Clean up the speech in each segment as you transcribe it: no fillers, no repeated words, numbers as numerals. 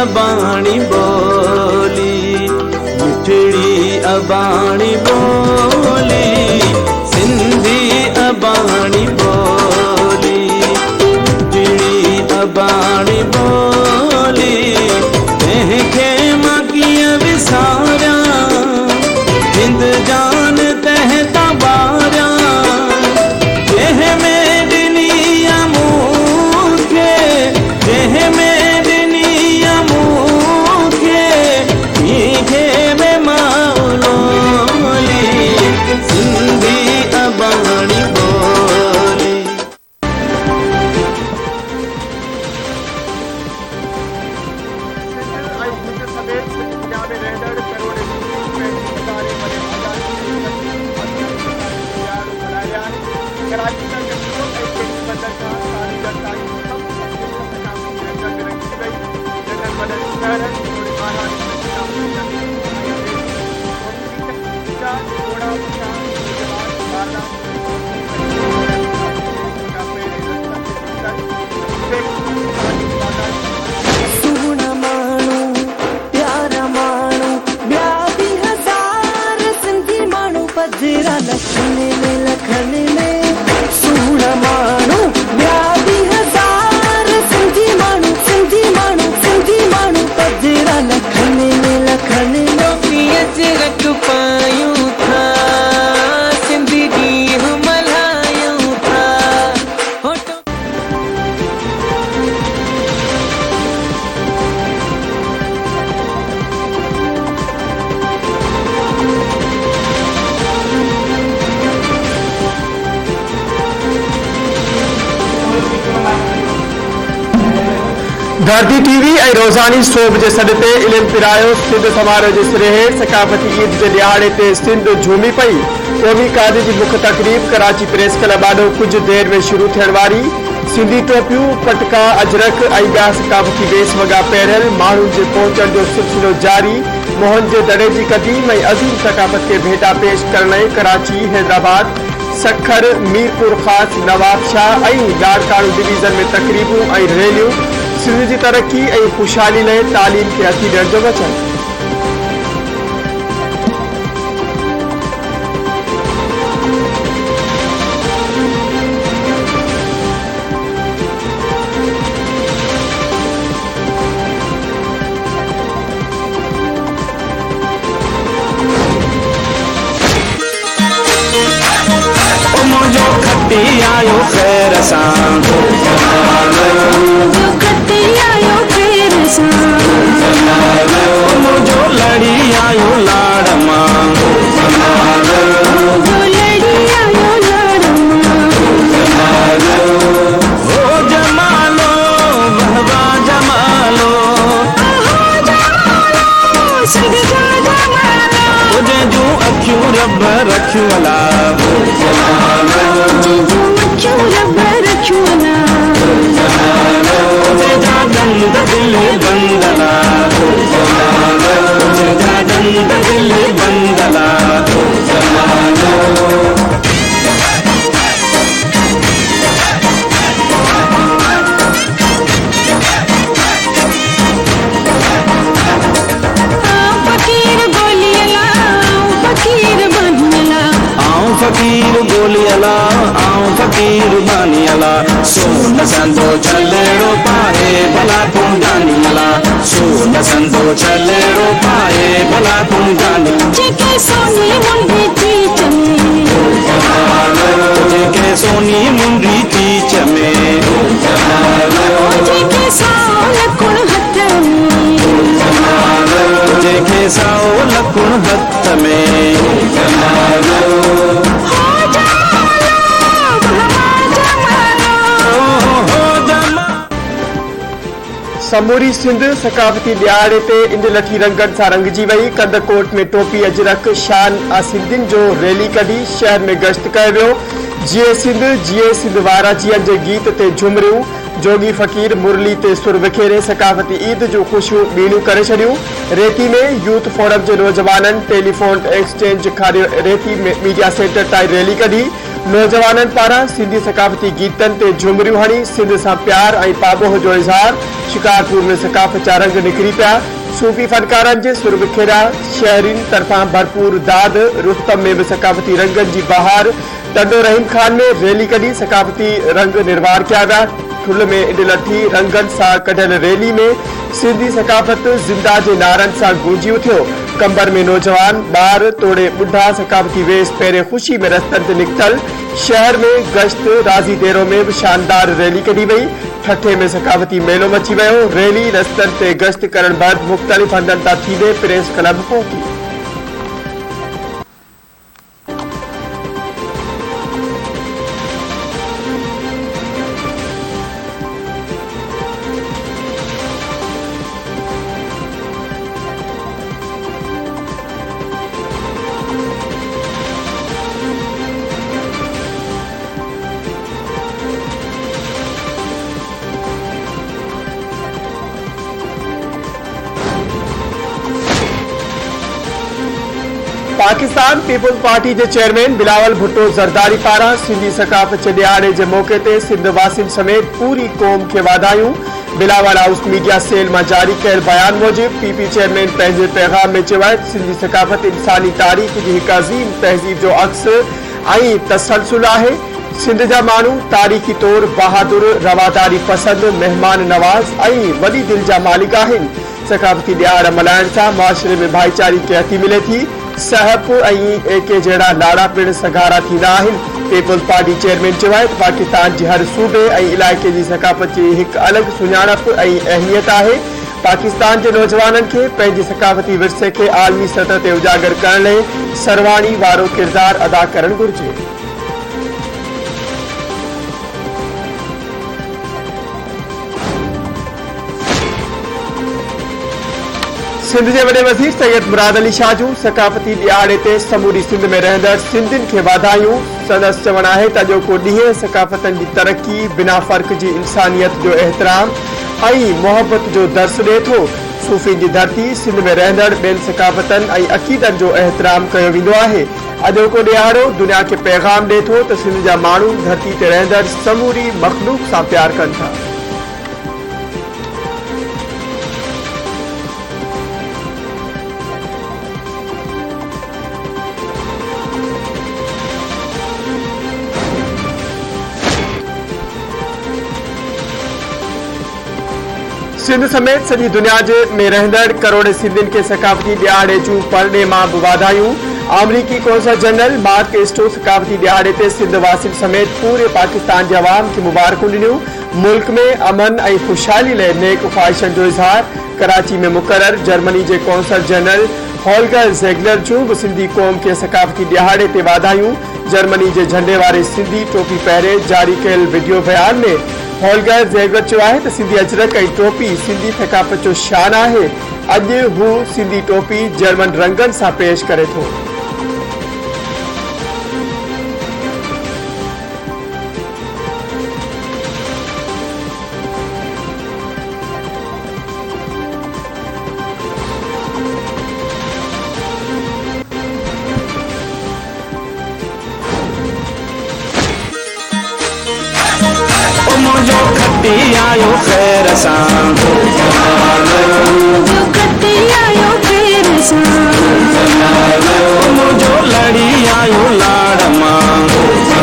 अबाणी बोली, मिठड़ी अबाणी बोली, सिंधी अबाणी बोली, मिठड़ी अबाणी बोली, तंहिंखे मां कीअं विसारियां, हिंद जान तंहिं ॿारियां, जंहिंमें ॾिनी मूंखे, जंहिंमें ॾिनी मूंखे, मीठे में मौलोली, सिंधी अबाणी बोली। धरती टीवी ऐं रोज़ानी 100 बजे सॾ ते इल्मु पिरायो सिंध समारोह जे सिरे हेठि सकाफ़ती ईद जे ॾियारे ते सिंध झूमी पई। क़ौमी कादे जी मुख्य तक़रीब कराची प्रेस क्लब आॾो कुझु देरि में शुरू थियण वारी। सिंधी टोपियूं, पटका, अजरक ऐं ॿिया सकाफ़ती बेस वॻा पहिरियल, माण्हुनि जे पहुचण जो सिलसिलो जारी। मोहन जे दड़े जी क़दीम ऐं अज़ीम सकाफ़त खे भेटा पेश करण लाइ कराची, हैदराबाद, सखर, मीरपुर ख़ास, नवाबशाह ऐं लाड़काणू डिवीज़न में तक़रीबूं ऐं रैलियूं। सिंध जी तरक्की ऐं ख़ुशहाली लाइ तालीम खे हथी ॾियण जो वचन। मुंहिंजो खटी आयो ख़ैर सां, मुंहिंजो लड़ी आयो लाड़ मां, हो जमालो वहवा जमालो, जंहिंजूं अखियूं रब रखियूं अला, दंद दिल बंदला, दंद दिल बंदला। फकीर गोलियला, आऊं फकीर बानियला, सोन संदो चलेड़ो पाए भला तूं जानियला, सोन संदो चलेड़ो पाए भला तूं जानी। जेके सोनी मुंडी चीच में, जेके सोनी मुंडी चीच में, जेके साओ लकुण हथ में, जेके साओ लकुण हथ में। समूरी सिंध सकाफ़ती ॾियारे ते इंद लठी रंगनि सां रंगजी वई। कंदकोट में टोपी, अजरक, शान सिंधियुनि जो रैली कढी शहर में गश्त कयो वियो। जिए सिंध वारा जीअं जे गीत ते झुमरियूं, जोगी फ़कीर मुरली ते सुर विखेरे सकाफ़ती ईद जूं ख़ुशियूं ॿीणियूं करे छॾियूं। रेती में यूथ फोरम जे नौजवाननि टेलीफोन एक्सचेंज खारियो रेती में मीडिया सेंटर ताईं रैली कढी। नौजवाननि पारां सिंधी सकाफ़ती गीतनि ते झुमरियूं हणी सिंध सां प्यार ऐं पाबोह जो इज़हार। शिकारपुर में सकाफ़त जा रंग निकिरी पिया। सूफ़ी फनकारनि जे सुर बिखेरिया। शहरीन तरफ़ां भरपूर दाद। रुस्तम में भी सकाफ़ती रंगनि जी बहार। टंडो रहीम खान में रैली कढी सकाफ़ती रंग निर्वार किया विया। ठुल में इड लठी रंगनि सां कढियल रैली में सिंधी सकाफ़त ज़िंदा जे नारनि सां गूंजी उथियो। कंबर में नौजवान ॿार तोड़े ॿुढा सकाफ़ती वेश पहिरें ख़ुशी में रस्तनि ते निकितल। शहर में गश्त। राज़ी देरो में भी शानदार रैली कढी वई। ठठे में सकाफ़ती मेलो मची वियो। रैली रस्तनि ते गश्त करण बैदि मुख़्तलिफ़ हंधनि तां थींदे प्रेस क्लब पहुती। पाकिस्तान पीपुल्स पार्टी के चेयरमैन बिलावल भुट्टो ज़रदारी पारां सिंधी सकाफ़त जे ॾियारे जे मौक़े ते सिंध वासियुनि समेत पूरी क़ौम खे वाधायूं। बिलावल हाउस मीडिया सेल में जारी कयल बयान मूजिब पीपी चेयरमैन पंहिंजे पैगाम में चयो आहे त सिंधी सकाफ़त इंसानी तारीख़ जी हिकु अज़ीम तहज़ीब जो अक्स ऐं तसलसुल आहे। सिंध जा माण्हू तारीख़ी तौर बहादुर, रवादारी पसंद, मेहमान नवाज़ ऐं वॾी दिलि जा मालिक आहिनि। सकाफ़ती ॾियार मल्हाइण सां मुआशरे में भाईचारी खे अती मिले थी। सहप ऐं एके जहिड़ा लाड़ा पिण सगारा थींदा आहिनि। पीपुल्स पार्टी चेयरमैन चयो आहे त पाकिस्तान जे हर सूबे ऐं इलाइक़े जी सकाफ़त जी हिकु अलॻि सुञाणप ऐं अहमियत आहे। पाकिस्तान जे नौजवाननि खे पंहिंजे सकाफ़ती विरसे खे आलमी सतह ते उजागर करण लाइ सरवाणी वारो किरदार अदा करणु घुर्जे। सिंध के वडे वज़ीर सैयद मुराद अली शाह जूं सकाफ़ती ॾियारे ते समूरी सिंध में रहंदड़ सिंधियुनि खे वाधायूं। संदसि चवणु आहे त अॼोको ॾींहुं सकाफ़तनि जी तरक़ी, बिना फ़र्क़ जी इंसानियत जो एहतराम ऐं मोहब्बत जो दर्स ॾिए थो। सूफ़ी जी धरती सिंध में रहंदड़ ॿियनि सकाफ़तनि ऐं अक़ीदनि जो एहतराम कयो वेंदो आहे। अॼोको ॾियारो दुनिया खे पैगाम ॾिए थो त सिंध जा माण्हू धरती ते रहंदड़ समूरी मख़लूक़ सां प्यार कनि था। सिंध समेत सॼी दुनिया में रहंदड़ करोड़े सिंधियुनि खे सकाफ़ती ॾियारे जूं परॾे मां बि वाधायूं। अमरीकी कौंसल जनरल मार्क एस्टो सकाफ़ती ॾियारे ते सिंध वासियुनि समेत पूरे पाकिस्तान जे अवाम खे मुबारकूं ॾिनियूं। मुल्क में अमन ऐं ख़ुशहाली लाइ नेक ख़्वाहिशनि जो इज़हार। कराची में मुक़रर जर्मनी जे कौंसल जनरल हॉल्गर ज़ेगलर जूं बि सिंधी क़ौम खे सकाफ़ती ॾियारे ते वाधायूं। जर्मनी जे झंडे वारे सिंधी टोपी पहिरे जारी कयल वीडियो बयान में हॉल्गर ज़ेगलर चयो आहे त सिंधी अजरक ऐं टोपी सिंधी थकाफ़त जो शान आहे। अॼु हू सिंधी टोपी जर्मन रंगनि सां पेश करे थो। मुझो खटी आयो खैर सां, मुझो खटी आयो खैर सां, मुझो लड़ी आयो लाड़ मां, मुझो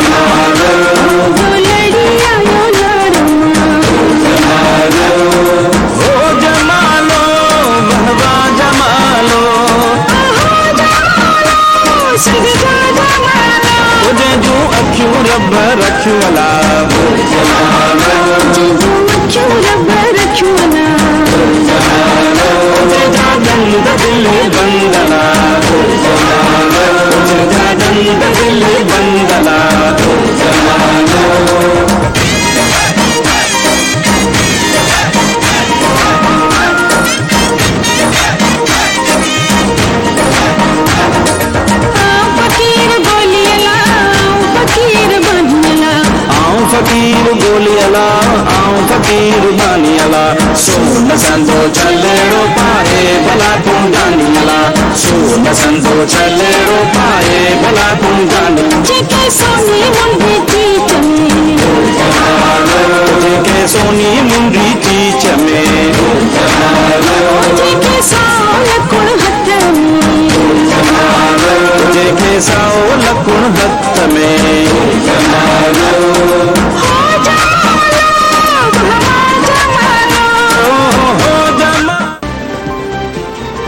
लड़ी आयो लाड़ मां। ओ जमालो बहवा जमालो, सजदा जमालो, तुझे जो अखियूं रब रखियूं अला। फकीर गोलियला आऊं फकीर बानियला, सोन संदो चलेड़ो पाए भला तुम जानियला, सोन संदो चलेड़ो पाए भला तुम जानियला। सोनी मुंडी चीच में जेके साओ लकुण हथ जेके साओ लकुण हथ में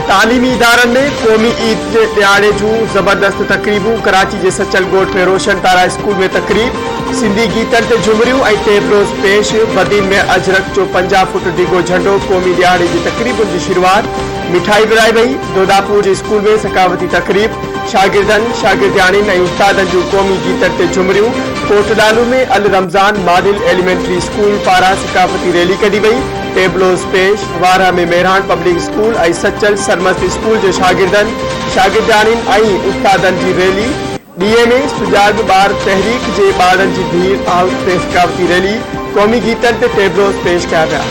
तालीमी इदारनि में क़ौमी ईद जे ॾियारे जूं ज़बरदस्त तक़रीबूं। कराची जे सचल ॻोठ में रोशन तारा स्कूल में तक़रीब, सिंधी गीतनि ते झुमरियूं ऐं टेबलोस पेश। बदीन में अजरक जो 50 फुट डिघो झंडो। क़ौमी ॾियारे जी तक़रीबुनि जी शुरूआति, मिठाई विराई वई। दोदापुर जे स्कूल में सकावती तक़रीब, शागिर्दनि शागिर्दियाणियुनि ऐं उस्तादनि जूं क़ौमी गीतनि ते झुमरियूं। कोटडालू में अल रमज़ान मॉडल एलिमेंट्री स्कूल पारां सकाफती रैली कढी वई। टेबलोस पेश। वारा में मेहरान पब्लिक स्कूल ऐं सचल सरमस्त स्कूल जे शागिर्दनि शागिर्दियाणियुनि ऐं उस्तादनि जी रैली। डीए में सुजाग ॿार तहरीक जे ॿारनि जी भीड़ हाउस ते सकाफती रैली। क़ौमी गीतनि ते टेबलोस पेश कया विया।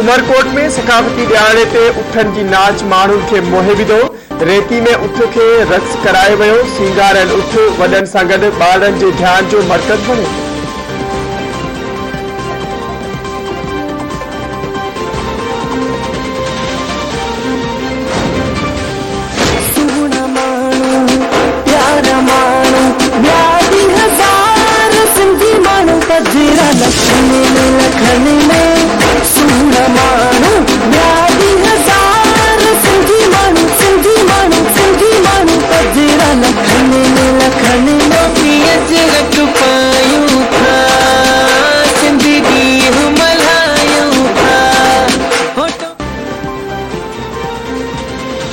उमरकोट में सकाफती ॾियारे ते उठनि जी नाच माण्हुनि खे मोहे विधो। रेती में उठ खे रक़्स करायो वियो। सिंगारियल उठ वॾनि सां गॾु ॿारनि जे ध्यान जो मर्कज़ बणियो। सुहिणा माण्हू प्यारा माण्हू ॿिया बि हज़ार सिंधी माण्हू पजरा लखनि में लखनि में। सुहिणा माण्हू ॿिया बि हज़ार सिंधी माण्हू पजरा लखनि में लखनि में। अजरक पायूं था सिंधी ॾींहुं मल्हायूं था।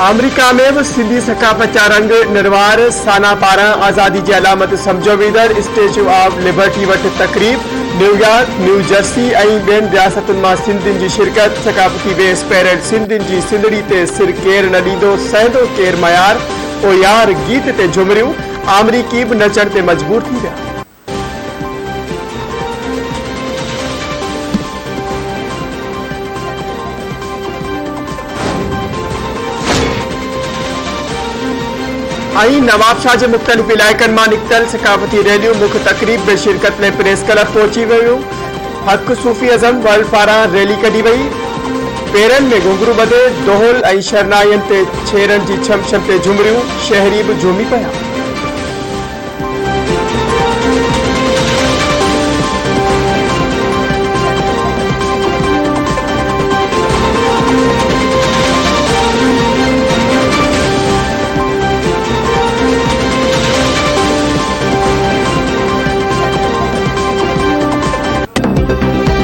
अमेरिका में भी सिंधी सकाफत जा रंग निरवार। साना पारां आज़ादी जी अलामत सम्झो वेंदड़ स्टेच्यू ऑफ लिबर्टी वटि तक़रीब। न्यूयॉर्क, न्यू जर्सी ऐं ॿियनि रियासतुनि मां सिंधियुनि जी शिरकत। सकाफती बेस पैरेड। सिंधियुनि जी सिंधड़ी ते सिर केरु न ॾींदो, सहंदो केरु मयार। ओ यार गीत ते झुमरियूं। अमरीकी बि नचण ते मजबूर थी विया। नवाबशाह के मुख्तलिफ इलाइक़नि मां निकतल सकाफती रैलियों मुख्य तकरीब में शिरकत में प्रेस क्लब पहुंची वियो। हक सूफी अज़म वर्ल्ड पारां रैली कढी वई। पेरन में घुंघरू बधे, दोहल ऐं शरनायनि ते छेरनि जी छम छम ते झुमरियूं। शहरी भी झूमी पिया।